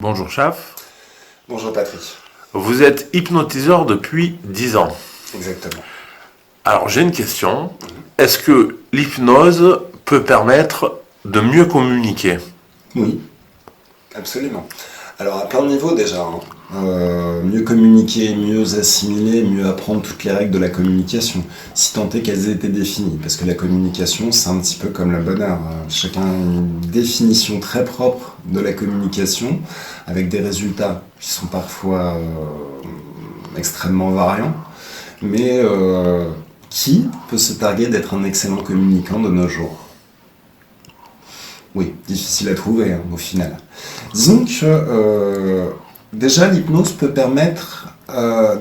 Bonjour Chaf, Bonjour Patrick. vous êtes hypnotiseur depuis 10 ans. Exactement. Alors j'ai une question, est-ce que l'hypnose peut permettre de mieux communiquer? Oui, absolument. Alors à plein de niveaux déjà, hein. Mieux communiquer, mieux assimiler, mieux apprendre toutes les règles de la communication, si tant est qu'elles aient été définies. Parce que la communication, c'est un petit peu comme le bonheur. Chacun a une définition très propre de la communication, avec des résultats qui sont parfois extrêmement variants. Mais qui peut se targuer d'être un excellent communicant de nos jours? Oui, difficile à trouver au final. Disons que déjà l'hypnose peut permettre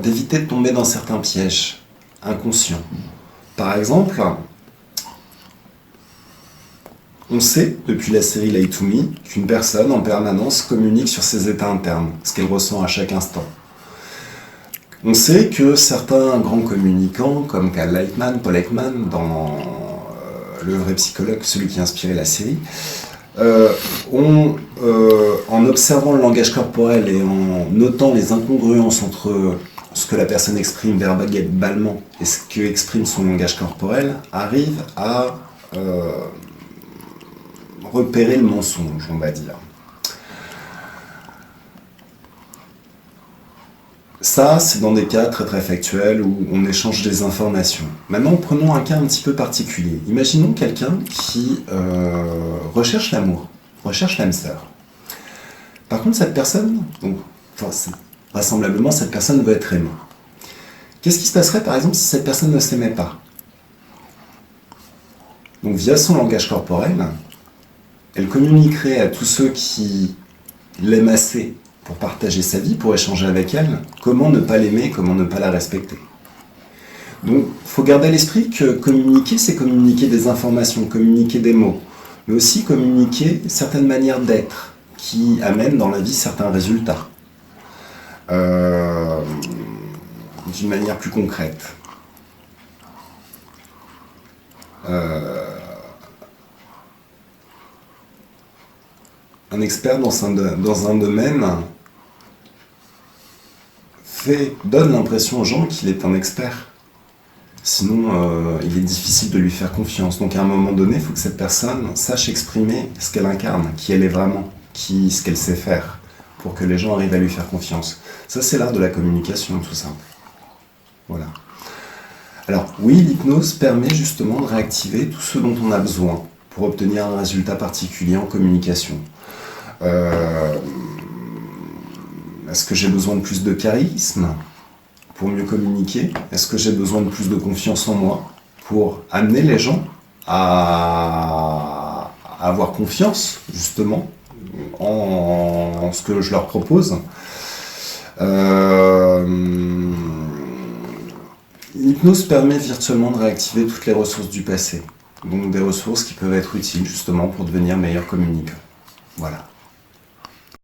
d'éviter de tomber dans certains pièges inconscients. Par exemple, on sait depuis la série Lie to Me qu'une personne en permanence communique sur ses états internes, ce qu'elle ressent à chaque instant. On sait que certains grands communicants, comme Cal Lightman, Paul Ekman, dans Le vrai psychologue, celui qui a inspiré la série, en observant le langage corporel et en notant les incongruences entre ce que la personne exprime verbalement et ce que exprime son langage corporel, arrivent à repérer le mensonge, on va dire. Ça, c'est dans des cas très très factuels où on échange des informations. Maintenant, prenons un cas un petit peu particulier. Imaginons quelqu'un qui recherche l'amour, recherche l'âme sœur. Par contre, cette personne, vraisemblablement, cette personne veut être aimée. Qu'est-ce qui se passerait, par exemple, si cette personne ne s'aimait pas? Donc, via son langage corporel, elle communiquerait à tous ceux qui l'aiment assez pour partager sa vie, pour échanger avec elle, comment ne pas l'aimer, comment ne pas la respecter. Donc, il faut garder à l'esprit que communiquer, c'est communiquer des informations, communiquer des mots, mais aussi communiquer certaines manières d'être qui amènent dans la vie certains résultats, d'une manière plus concrète. Un expert dans un domaine donne l'impression aux gens qu'il est un expert. Sinon, il est difficile de lui faire confiance. Donc à un moment donné, il faut que cette personne sache exprimer ce qu'elle incarne, qui elle est vraiment, ce qu'elle sait faire, pour que les gens arrivent à lui faire confiance. Ça, c'est l'art de la communication, tout simple. Voilà. Alors oui, l'hypnose permet justement de réactiver tout ce dont on a besoin pour obtenir un résultat particulier en communication. Est-ce que j'ai besoin de plus de charisme pour mieux communiquer? Est-ce que j'ai besoin de plus de confiance en moi pour amener les gens à avoir confiance justement en ce que je leur propose? L'hypnose permet virtuellement de réactiver toutes les ressources du passé, donc des ressources qui peuvent être utiles justement pour devenir meilleur communicant. Voilà.